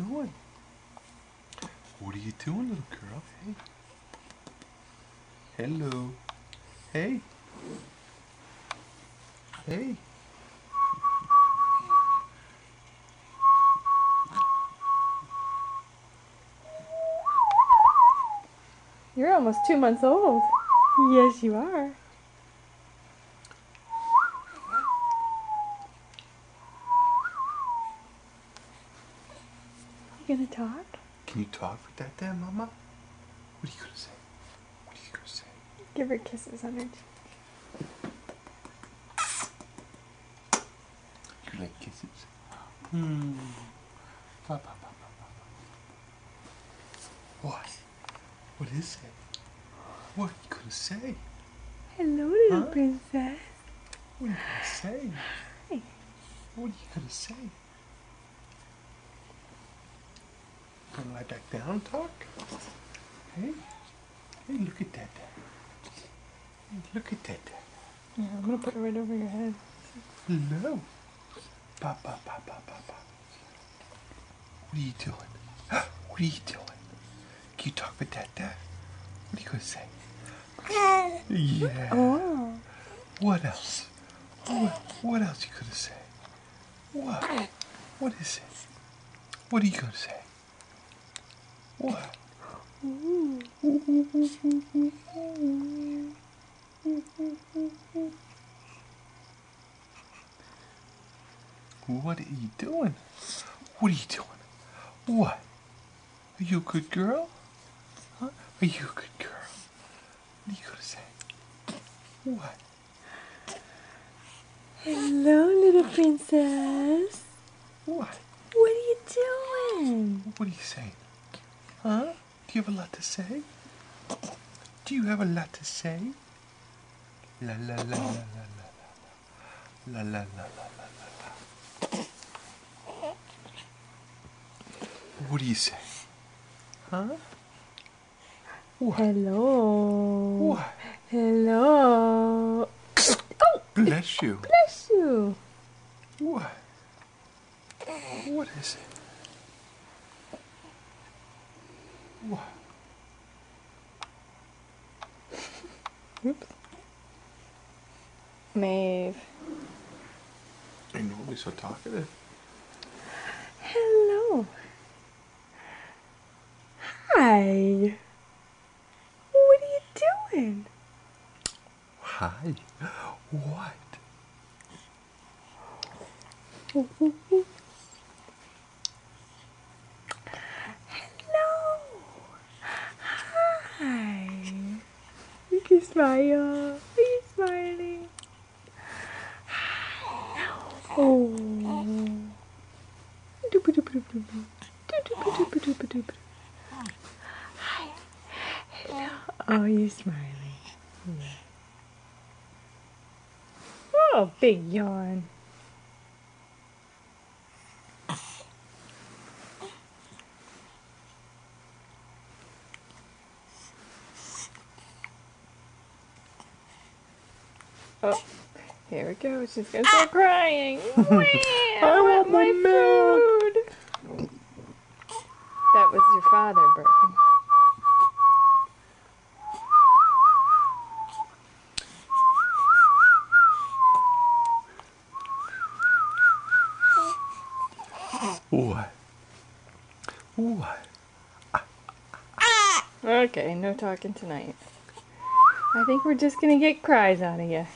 doing? What are you doing, little girl? Hey. Hello. Hey. Hey. You're almost 2 months old. Yes, you are. You gonna talk? Can you talk with that there, Mama? What are you gonna say? What are you gonna say? Give her kisses on her cheek. You like kisses? Hmm. Ba, ba, ba, ba, ba. What? What is it? What are you gonna say? Hello, little Huh? princess. What are you gonna say? Hi. What are you gonna say? Gonna lie back down and talk? Hey? Hey, look at that. Hey, look at that. Yeah, I'm gonna put it right over your head. Hello. Ba, ba, ba, ba, ba, ba. What are you doing? What are you doing? Can you talk with Dad? What are you gonna say? Yeah. Oh. What else? What else you gonna say? What? What is it? What are you gonna say? What? What are you doing? What are you doing? What? Are you a good girl? Huh? Are you a good girl? What are you gonna say? What? Hello, little princess. What? What are you doing? What are you saying? Huh? Do you have a lot to say? Do you have a lot to say? La la la la la la la la la la la la la. What do you say? Huh? What? Hello. What? Hello. Bless you. Bless you. What? What is it? What? Oops. Maeve. You're normally so talkative. Hello. Hi. What are you doing? Hi. What? Hello. Hi. You can smile. Are you smiling? Oh. Hi. Hello. Oh, you're smiling. Yeah. Oh, big yawn. Oh, here we go. She's gonna start crying. I want my milk. Food. That was your father burping. What? What? Okay, no talking tonight. I think we're just gonna get cries out of you.